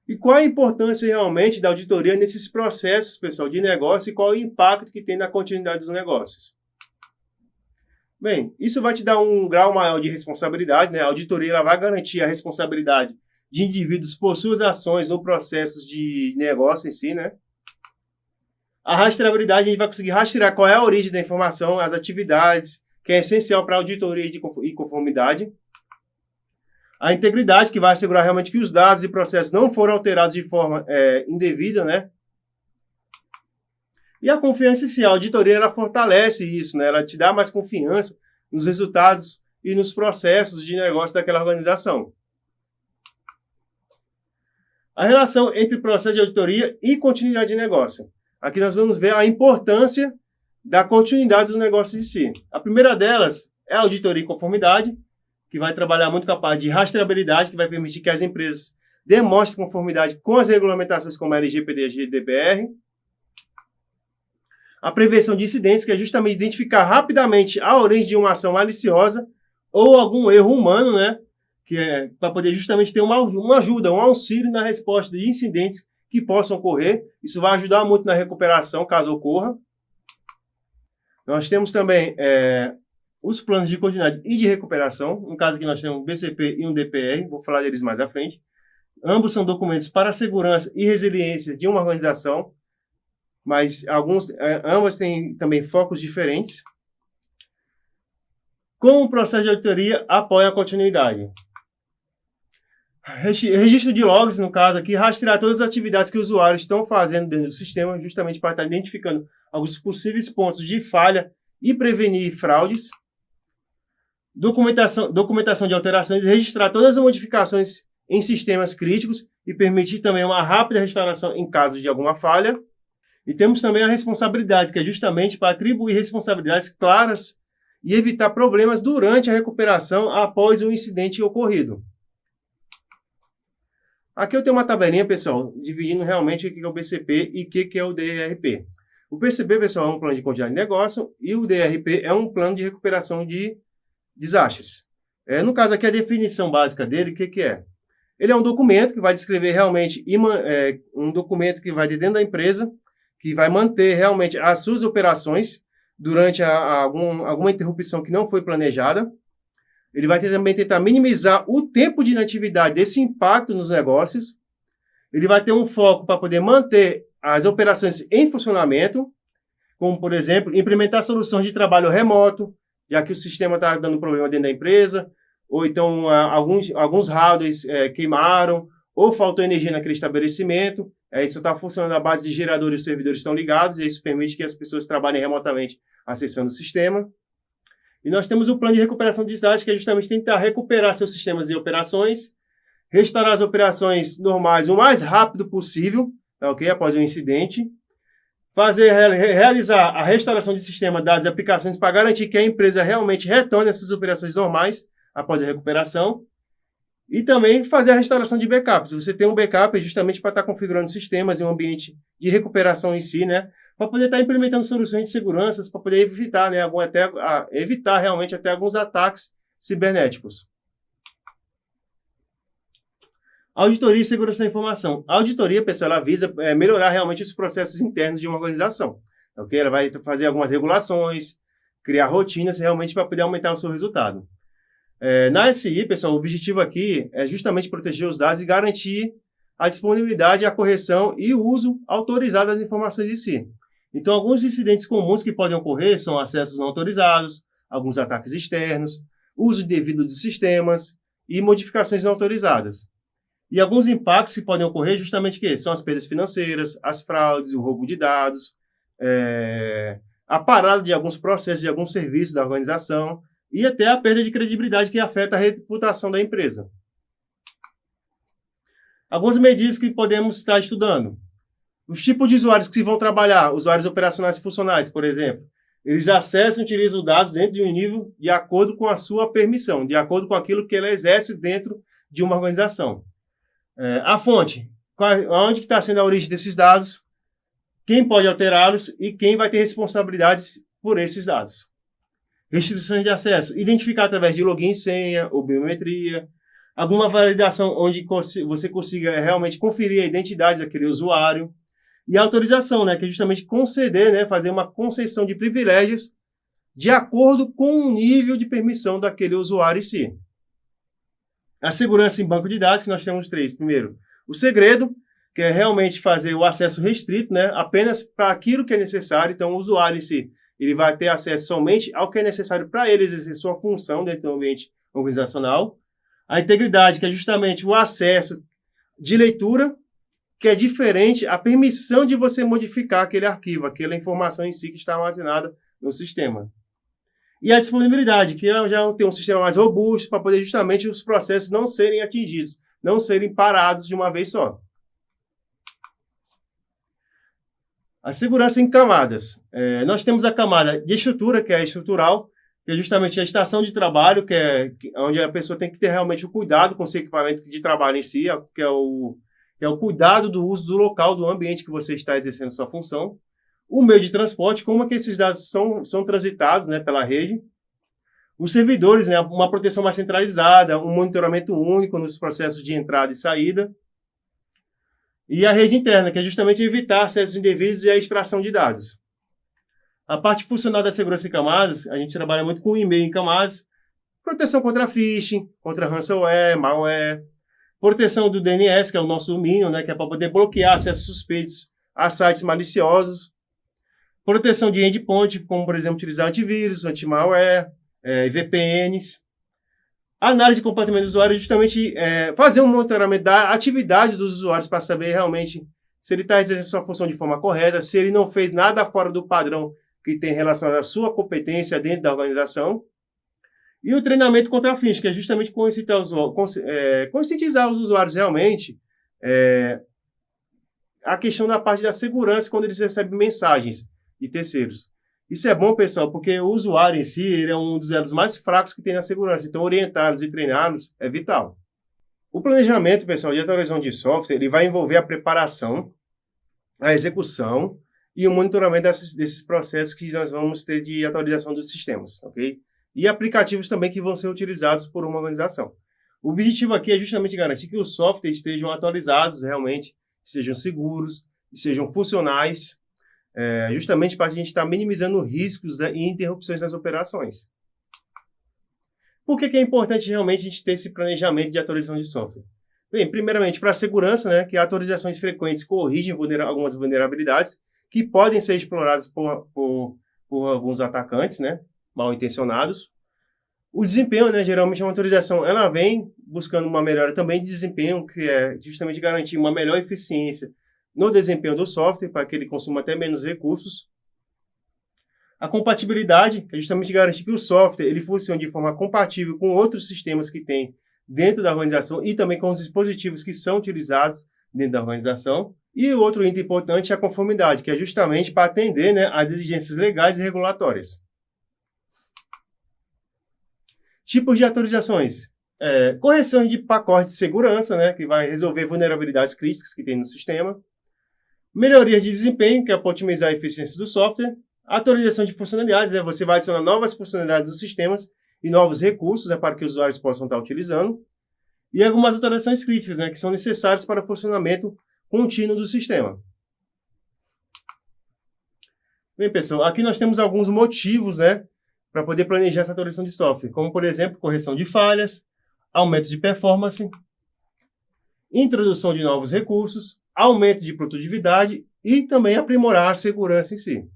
E qual a importância realmente da auditoria nesses processos, pessoal, de negócio e qual o impacto que tem na continuidade dos negócios? Bem, isso vai te dar um grau maior de responsabilidade, né? A auditoria ela vai garantir a responsabilidade de indivíduos por suas ações no processo de negócio em si, né? A rastreabilidade, a gente vai conseguir rastrear qual é a origem da informação, as atividades, que é essencial para a auditoria e conformidade. A integridade, que vai assegurar realmente que os dados e processos não foram alterados de forma indevida, né? E a confiança em si, a auditoria, ela fortalece isso, né? Ela te dá mais confiança nos resultados e nos processos de negócio daquela organização. A relação entre processo de auditoria e continuidade de negócio. Aqui nós vamos ver a importância dar continuidade aos negócios em si. A primeira delas é a auditoria em conformidade, que vai trabalhar muito com a parte de rastreabilidade, que vai permitir que as empresas demonstrem conformidade com as regulamentações como a LGPD e a GDPR. A prevenção de incidentes, que é justamente identificar rapidamente a origem de uma ação maliciosa ou algum erro humano, né? Que é para poder justamente ter uma ajuda, um auxílio na resposta de incidentes que possam ocorrer. Isso vai ajudar muito na recuperação, caso ocorra. Nós temos também os planos de continuidade e de recuperação. No caso aqui nós temos um BCP e um DPR, vou falar deles mais à frente. Ambos são documentos para a segurança e resiliência de uma organização, mas ambas têm também focos diferentes. Como o processo de auditoria apoia a continuidade? Registro de logs, no caso aqui, rastrear todas as atividades que os usuários estão fazendo dentro do sistema, justamente para estar identificando alguns possíveis pontos de falha e prevenir fraudes. Documentação de alterações, registrar todas as modificações em sistemas críticos e permitir também uma rápida restauração em caso de alguma falha. E temos também a responsabilidade, que é justamente para atribuir responsabilidades claras e evitar problemas durante a recuperação após o incidente ocorrido. Aqui eu tenho uma tabelinha, pessoal, dividindo realmente o que é o BCP e o que é o DRP. O BCP, pessoal, é um plano de continuidade de negócio e o DRP é um plano de recuperação de desastres. No caso aqui, a definição básica dele, o que é? Ele é um documento que vai descrever realmente, um documento que vai de dentro da empresa, que vai manter realmente as suas operações durante alguma interrupção que não foi planejada. Ele vai também tentar minimizar o tempo de inatividade desse impacto nos negócios. Ele vai ter um foco para poder manter as operações em funcionamento, como, por exemplo, implementar soluções de trabalho remoto, já que o sistema está dando problema dentro da empresa, ou então alguns hardwares queimaram, ou faltou energia naquele estabelecimento. Isso está funcionando à base de geradores e os servidores estão ligados, e isso permite que as pessoas trabalhem remotamente acessando o sistema. E nós temos o plano de recuperação de desastres, que é justamente tentar recuperar seus sistemas e operações, restaurar as operações normais o mais rápido possível, ok? Após o incidente, realizar a restauração de sistema, dados e aplicações para garantir que a empresa realmente retorne às suas operações normais após a recuperação, e também fazer a restauração de backups. Você tem um backup justamente para estar configurando sistemas em um ambiente de recuperação em si, né? Para poder estar implementando soluções de segurança, para poder evitar, né, evitar realmente até alguns ataques cibernéticos. Auditoria e segurança da informação. A auditoria, pessoal, ela visa melhorar realmente os processos internos de uma organização. Okay? Ela vai fazer algumas regulações, criar rotinas realmente para poder aumentar o seu resultado. Na SI, pessoal, o objetivo aqui é justamente proteger os dados e garantir a disponibilidade, a correção e o uso autorizado das informações em si. Então, alguns incidentes comuns que podem ocorrer são acessos não autorizados, alguns ataques externos, uso indevido dos sistemas e modificações não autorizadas. E alguns impactos que podem ocorrer justamente são as perdas financeiras, as fraudes, o roubo de dados, a parada de alguns processos, de alguns serviços da organização, e até a perda de credibilidade que afeta a reputação da empresa. Algumas medidas que podemos estar estudando. Os tipos de usuários que vão trabalhar, usuários operacionais e funcionais, por exemplo, eles acessam e utilizam dados dentro de um nível de acordo com a sua permissão, de acordo com aquilo que ela exerce dentro de uma organização. A fonte, onde está sendo a origem desses dados, quem pode alterá-los e quem vai ter responsabilidades por esses dados. Restrições de acesso, identificar através de login e senha ou biometria, alguma validação onde você consiga realmente conferir a identidade daquele usuário, e a autorização, né, que é justamente conceder, né, fazer uma concessão de privilégios de acordo com o nível de permissão daquele usuário em si. A segurança em banco de dados, que nós temos 3. Primeiro, o segredo, que é realmente fazer o acesso restrito, né, apenas para aquilo que é necessário. Então, o usuário em si, ele vai ter acesso somente ao que é necessário para ele exercer sua função dentro do ambiente organizacional. A integridade, que é justamente o acesso de leitura, que é diferente a permissão de você modificar aquele arquivo, aquela informação em si que está armazenada no sistema. E a disponibilidade, que já tem um sistema mais robusto para poder justamente os processos não serem atingidos, não serem parados de uma vez só. A segurança em camadas. Nós temos a camada de estrutura, que é estrutural, que é justamente a estação de trabalho, onde a pessoa tem que ter realmente o cuidado com o seu equipamento de trabalho em si, que é o cuidado do uso do local, do ambiente que você está exercendo sua função. O meio de transporte, como é que esses dados são transitados, né, pela rede. Os servidores, né, uma proteção mais centralizada, um monitoramento único nos processos de entrada e saída. E a rede interna, que é justamente evitar acessos indevidos e a extração de dados. A parte funcional da segurança em camadas, a gente trabalha muito com e-mail em camadas, proteção contra phishing, contra ransomware, malware, proteção do DNS, que é o nosso domínio, né, que é para poder bloquear acessos suspeitos a sites maliciosos, proteção de endpoint, como, por exemplo, utilizar antivírus, anti-malware, VPNs. Análise de comportamento do usuário é justamente fazer um monitoramento da atividade dos usuários para saber realmente se ele está exercendo sua função de forma correta, se ele não fez nada fora do padrão que tem relacionado à sua competência dentro da organização. E o treinamento contra phishing, que é justamente conscientizar os usuários realmente a questão da parte da segurança quando eles recebem mensagens de terceiros. Isso é bom, pessoal, porque o usuário em si ele é um dos elos mais fracos que tem na segurança. Então, orientá-los e treiná-los é vital. O planejamento, pessoal, de atualização de software, ele vai envolver a preparação, a execução e o monitoramento desses processos que nós vamos ter de atualização dos sistemas, ok? E aplicativos também que vão ser utilizados por uma organização. O objetivo aqui é justamente garantir que os softwares estejam atualizados realmente, sejam seguros, sejam funcionais, justamente para a gente estar minimizando riscos, né, e interrupções nas operações. Por que é importante realmente a gente ter esse planejamento de atualização de software? Bem, primeiramente para a segurança, né, que atualizações frequentes corrigem algumas vulnerabilidades que podem ser exploradas por alguns atacantes, né, mal intencionados. O desempenho, né, geralmente uma atualização, ela vem buscando uma melhora também de desempenho, que é justamente garantir uma melhor eficiência no desempenho do software, para que ele consuma até menos recursos. A compatibilidade, que é justamente garantir que o software ele funcione de forma compatível com outros sistemas que tem dentro da organização e também com os dispositivos que são utilizados dentro da organização. E o outro item importante é a conformidade, que é justamente para atender, né, às exigências legais e regulatórias. Tipos de atualizações. Correção de pacotes de segurança, né, que vai resolver vulnerabilidades críticas que tem no sistema. Melhorias de desempenho, que é para otimizar a eficiência do software. Atualização de funcionalidades, você vai adicionar novas funcionalidades dos sistemas e novos recursos para que os usuários possam estar utilizando. E algumas atualizações críticas, que são necessárias para o funcionamento contínuo do sistema. Bem, pessoal, aqui nós temos alguns motivos, para poder planejar essa atualização de software, como, por exemplo, correção de falhas, aumento de performance, introdução de novos recursos, aumento de produtividade e também aprimorar a segurança em si.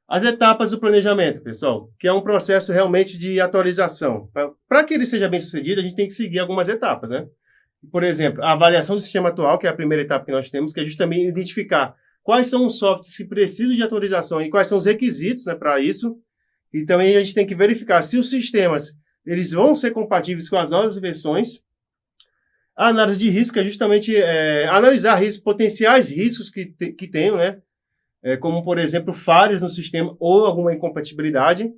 As etapas do planejamento, pessoal, que é um processo realmente de atualização. Para que ele seja bem sucedido, a gente tem que seguir algumas etapas, Por exemplo, a avaliação do sistema atual, que é a primeira etapa que nós temos, que é justamente identificar quais são os softwares que precisam de atualização e quais são os requisitos, para isso. E também a gente tem que verificar se os sistemas eles vão ser compatíveis com as novas versões. A análise de risco é justamente analisar potenciais riscos que tenham, como, por exemplo, falhas no sistema ou alguma incompatibilidade.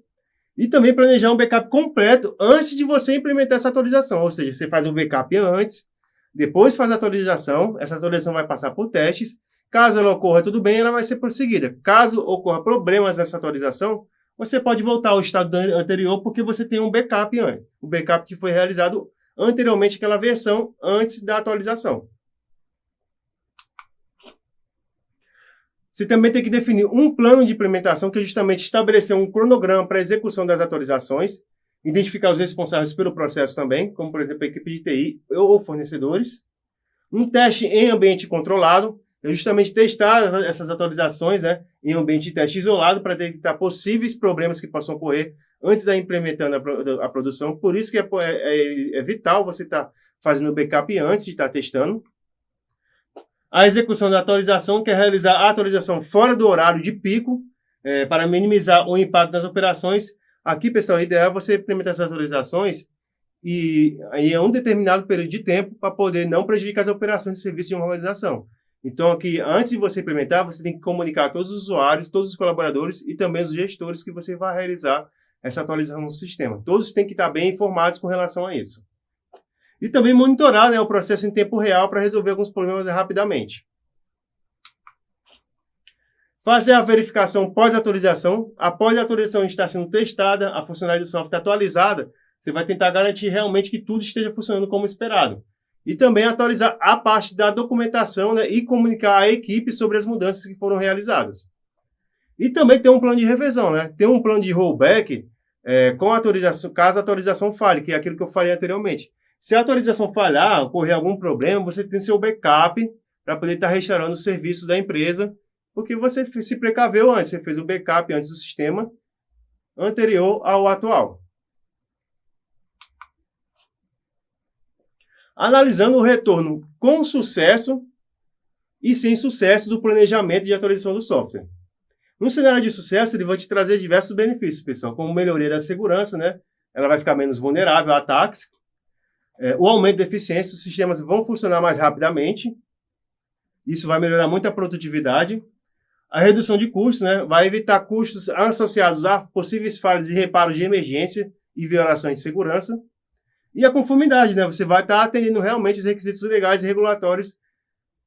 E também planejar um backup completo antes de você implementar essa atualização. Ou seja, você faz um backup antes, depois faz a atualização, essa atualização vai passar por testes. Caso ela ocorra tudo bem, ela vai ser prosseguida. Caso ocorra problemas nessa atualização, você pode voltar ao estado anterior porque você tem um backup antes. O backup que foi realizado anteriormente àquela versão, antes da atualização. Você também tem que definir um plano de implementação que é justamente estabelecer um cronograma para a execução das atualizações, identificar os responsáveis pelo processo também, como, por exemplo, a equipe de TI ou fornecedores. Um teste em ambiente controlado, é justamente testar essas atualizações em ambiente de teste isolado para detectar possíveis problemas que possam ocorrer antes de implementando a produção. Por isso que é vital você estar fazendo o backup antes de estar testando. A execução da atualização, que é realizar a atualização fora do horário de pico, para minimizar o impacto das operações. Aqui, pessoal, o ideal é você implementar essas atualizações em um determinado período de tempo para poder não prejudicar as operações de serviço de uma organização. Então, aqui, antes de você implementar, você tem que comunicar a todos os usuários, todos os colaboradores e também os gestores que você vai realizar essa atualização no sistema. Todos têm que estar bem informados com relação a isso. E também monitorar, né, o processo em tempo real para resolver alguns problemas rapidamente. Fazer a verificação pós-atualização. Após a atualização estar sendo testada, a funcionalidade do software atualizada, você vai tentar garantir realmente que tudo esteja funcionando como esperado. E também atualizar a parte da documentação, né, e comunicar à equipe sobre as mudanças que foram realizadas. E também ter um plano de revisão, né? Ter um plano de rollback com a atualização, caso a atualização falhe, que é aquilo que eu falei anteriormente. Se a atualização falhar, ocorrer algum problema, você tem seu backup para poder estar restaurando os serviços da empresa, porque você se precaveu antes, você fez o backup antes do sistema anterior ao atual. Analisando o retorno com sucesso e sem sucesso do planejamento de atualização do software. No cenário de sucesso, ele vai te trazer diversos benefícios, pessoal, como melhoria da segurança, né? Ela vai ficar menos vulnerável a ataques, o aumento da eficiência, os sistemas vão funcionar mais rapidamente, isso vai melhorar muito a produtividade, a redução de custos, né? Vai evitar custos associados a possíveis falhas e reparos de emergência e violações de segurança, e a conformidade, né? Você vai estar atendendo realmente os requisitos legais e regulatórios,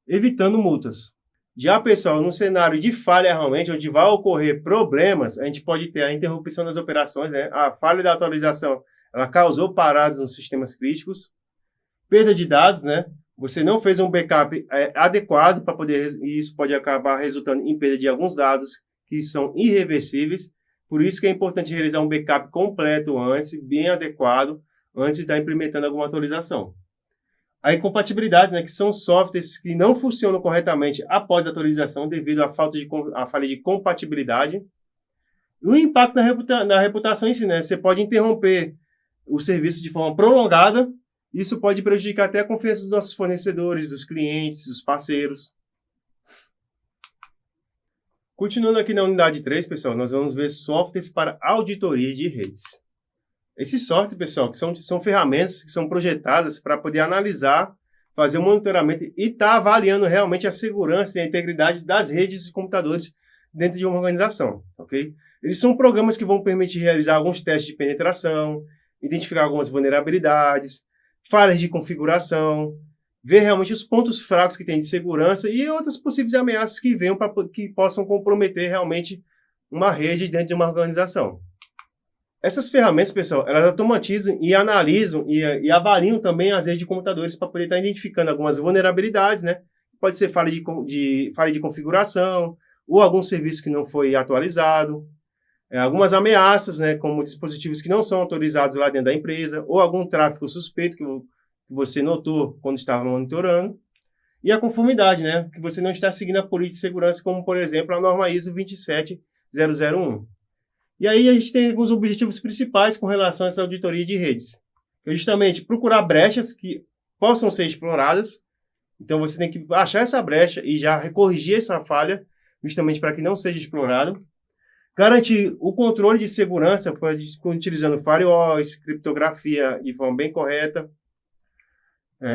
evitando multas. Já, pessoal, no cenário de falha realmente, onde vai ocorrer problemas, a gente pode ter a interrupção das operações, né? A falha da atualização, ela causou paradas nos sistemas críticos, perda de dados, né? Você não fez um backup adequado para poder, e isso pode acabar resultando em perda de alguns dados que são irreversíveis. Por isso que é importante realizar um backup completo antes, bem adequado, antes de estar implementando alguma atualização. A incompatibilidade, né, que são softwares que não funcionam corretamente após a atualização devido à falha de compatibilidade. E o impacto na reputação em si, né? Você pode interromper o serviço de forma prolongada. Isso pode prejudicar até a confiança dos nossos fornecedores, dos clientes, dos parceiros. Continuando aqui na unidade 3, pessoal, nós vamos ver softwares para auditoria de redes. Esses softwares, pessoal, que são ferramentas que são projetadas para poder analisar, fazer um monitoramento e estar avaliando realmente a segurança e a integridade das redes de computadores dentro de uma organização, ok? Eles são programas que vão permitir realizar alguns testes de penetração, identificar algumas vulnerabilidades, falhas de configuração, ver realmente os pontos fracos que tem de segurança e outras possíveis ameaças que venham que possam comprometer realmente uma rede dentro de uma organização. Essas ferramentas, pessoal, elas automatizam e analisam e avaliam também as redes de computadores para poder estar identificando algumas vulnerabilidades, né? Pode ser falha de configuração ou algum serviço que não foi atualizado, algumas ameaças, né? Como dispositivos que não são autorizados lá dentro da empresa ou algum tráfego suspeito que você notou quando estava monitorando. E a conformidade, né? Que você não está seguindo a política de segurança, como, por exemplo, a norma ISO 27001. E aí a gente tem alguns objetivos principais com relação a essa auditoria de redes. Que é justamente procurar brechas que possam ser exploradas. Então você tem que achar essa brecha e já corrigir essa falha, justamente para que não seja explorado. Garantir o controle de segurança utilizando firewalls, criptografia de forma bem correta.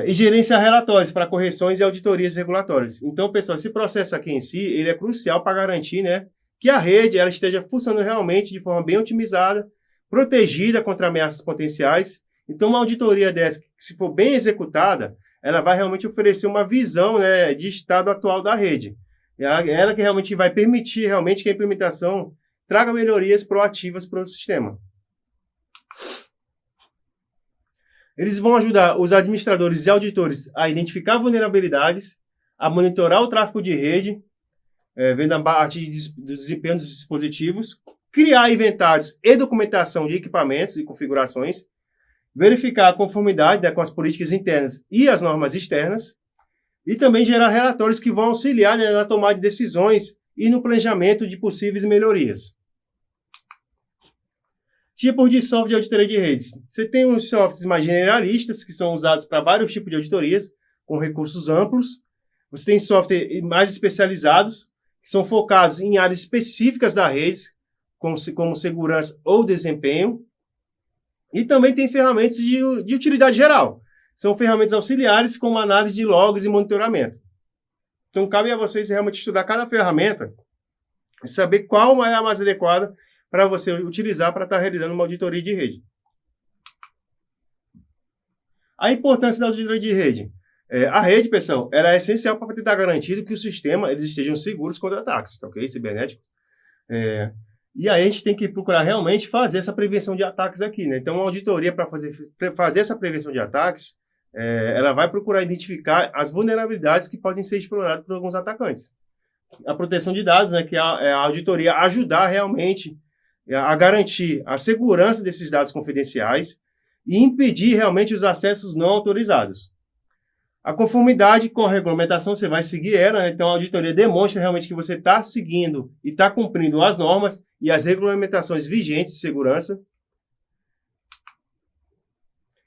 E gerenciar relatórios para correções e auditorias regulatórias. Então, pessoal, esse processo aqui em si, ele é crucial para garantir, né, que a rede ela esteja funcionando realmente de forma bem otimizada, protegida contra ameaças potenciais. Então, uma auditoria dessa, se for bem executada, ela vai realmente oferecer uma visão, né, de estado atual da rede. Ela que realmente vai permitir realmente que a implementação traga melhorias proativas para o sistema. Eles vão ajudar os administradores e auditores a identificar vulnerabilidades, a monitorar o tráfego de rede, vendo a parte do desempenho dos dispositivos, criar inventários e documentação de equipamentos e configurações, verificar a conformidade, né, com as políticas internas e as normas externas, e também gerar relatórios que vão auxiliar, né, na tomada de decisões e no planejamento de possíveis melhorias. Tipos de software de auditoria de redes. Você tem os softwares mais generalistas, que são usados para vários tipos de auditorias, com recursos amplos. Você tem softwares mais especializados, que são focados em áreas específicas da rede, como segurança ou desempenho. E também tem ferramentas de utilidade geral. São ferramentas auxiliares, como análise de logs e monitoramento. Então, cabe a vocês realmente estudar cada ferramenta e saber qual é a mais adequada para você utilizar para estar realizando uma auditoria de rede. A importância da auditoria de rede. A rede, pessoal, ela é essencial para tentar garantir que o sistema eles estejam seguros contra ataques, tá ok? Cibernéticos. E aí a gente tem que procurar realmente fazer essa prevenção de ataques aqui, né? Então, uma auditoria para fazer essa prevenção de ataques, ela vai procurar identificar as vulnerabilidades que podem ser exploradas por alguns atacantes. A proteção de dados, né, que é a auditoria ajudar realmente a garantir a segurança desses dados confidenciais e impedir realmente os acessos não autorizados. A conformidade com a regulamentação, você vai seguir ela, né? Então a auditoria demonstra realmente que você está seguindo e está cumprindo as normas e as regulamentações vigentes de segurança.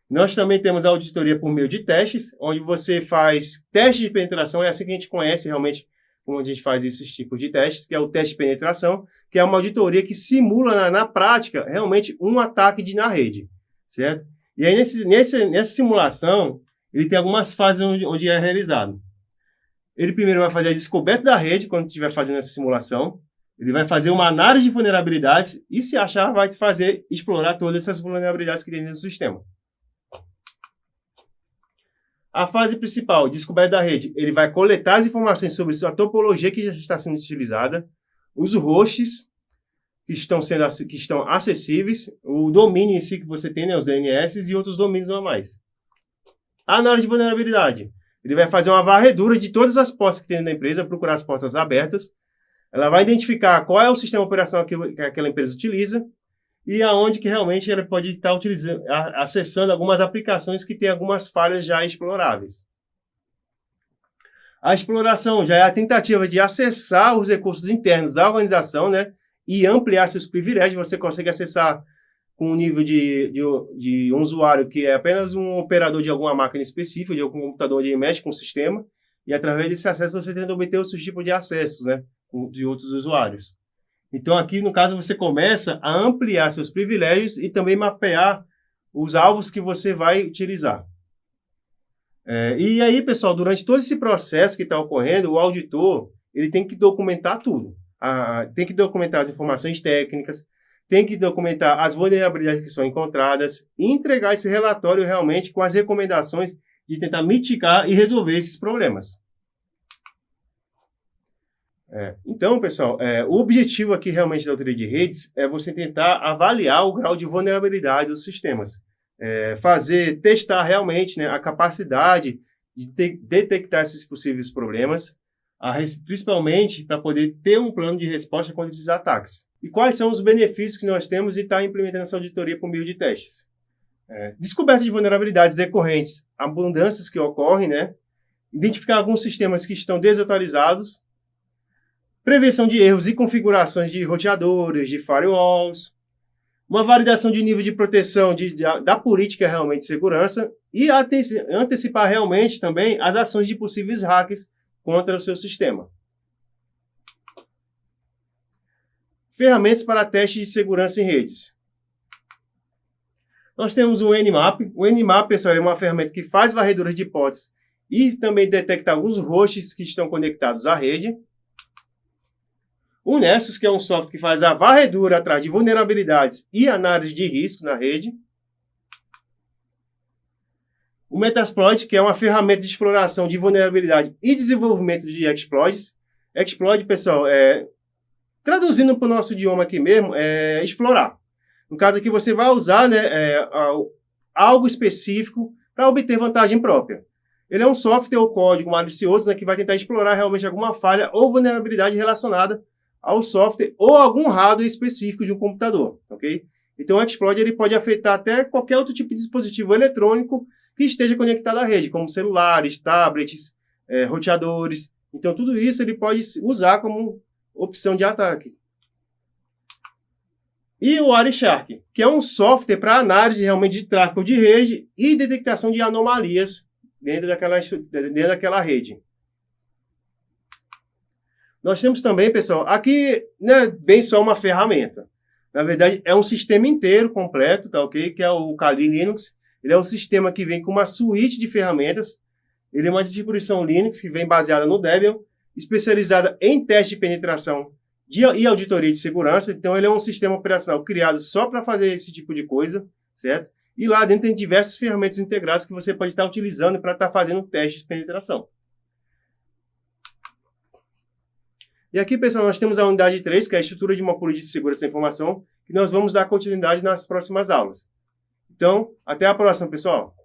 Nós também temos a auditoria por meio de testes, onde você faz testes de penetração, é assim que a gente conhece realmente como a gente faz esses tipos de testes, que é o teste de penetração, que é uma auditoria que simula na prática realmente um ataque na rede, certo? E aí nessa simulação, ele tem algumas fases onde é realizado. Ele primeiro vai fazer a descoberta da rede, quando estiver fazendo essa simulação. Ele vai fazer uma análise de vulnerabilidades e, se achar, vai explorar todas essas vulnerabilidades que tem dentro do sistema. A fase principal, descoberta da rede, ele vai coletar as informações sobre a topologia que já está sendo utilizada, os hosts que estão acessíveis, o domínio em si que você tem, né, os DNS e outros domínios a mais. A análise de vulnerabilidade. Ele vai fazer uma varredura de todas as portas que tem na empresa, procurar as portas abertas. Ela vai identificar qual é o sistema operacional que aquela empresa utiliza e aonde que realmente ela pode estar acessando algumas aplicações que têm algumas falhas já exploráveis. A exploração já é a tentativa de acessar os recursos internos da organização, né, e ampliar seus privilégios. Você consegue acessar com um nível de um usuário que é apenas um operador de alguma máquina específica, de algum computador onde mexe com o sistema, e através desse acesso você tenta obter outros tipos de acessos, né, de outros usuários. Então aqui, no caso, você começa a ampliar seus privilégios e também mapear os alvos que você vai utilizar. E aí, pessoal, durante todo esse processo que está ocorrendo, o auditor ele tem que documentar tudo. Tem que documentar as informações técnicas, tem que documentar as vulnerabilidades que são encontradas e entregar esse relatório realmente com as recomendações de tentar mitigar e resolver esses problemas. Então, pessoal, o objetivo aqui realmente da auditoria de redes é você tentar avaliar o grau de vulnerabilidade dos sistemas. Testar realmente, né, a capacidade de detectar esses possíveis problemas, principalmente para poder ter um plano de resposta contra esses ataques. E quais são os benefícios que nós temos de estar implementando essa auditoria por meio de testes? Descoberta de vulnerabilidades decorrentes, abundâncias que ocorrem, né? Identificar alguns sistemas que estão desatualizados, prevenção de erros e configurações de roteadores, de firewalls, uma validação de nível de proteção da política realmente de segurança e antecipar realmente também as ações de possíveis hacks contra o seu sistema. Ferramentas para teste de segurança em redes. Nós temos o Nmap. O Nmap, pessoal, é uma ferramenta que faz varreduras de hipóteses e também detecta alguns hosts que estão conectados à rede. O Nessus, que é um software que faz a varredura atrás de vulnerabilidades e análise de risco na rede. O Metasploit, que é uma ferramenta de exploração de vulnerabilidade e desenvolvimento de exploits. Exploit, pessoal, traduzindo para o nosso idioma aqui mesmo, é explorar. No caso aqui, você vai usar, né, algo específico para obter vantagem própria. Ele é um software ou código malicioso, né, que vai tentar explorar realmente alguma falha ou vulnerabilidade relacionada ao software ou algum hardware específico de um computador, ok? Então, o exploit ele pode afetar até qualquer outro tipo de dispositivo eletrônico que esteja conectado à rede, como celulares, tablets, roteadores. Então, tudo isso ele pode usar como opção de ataque. E o Wireshark, que é um software para análise realmente de tráfego de rede e detectação de anomalias dentro daquela rede. Nós temos também, pessoal, aqui não é bem só uma ferramenta. Na verdade, é um sistema inteiro completo, tá ok? Que é o Kali Linux. Ele é um sistema que vem com uma suíte de ferramentas. Ele é uma distribuição Linux que vem baseada no Debian. especializada em teste de penetração e auditoria de segurança. Então, ele é um sistema operacional criado só para fazer esse tipo de coisa, certo? E lá dentro tem diversas ferramentas integradas que você pode estar utilizando para estar fazendo testes de penetração. E aqui, pessoal, nós temos a unidade 3, que é a estrutura de uma política de segurança da informação, que nós vamos dar continuidade nas próximas aulas. Então, até a próxima, pessoal!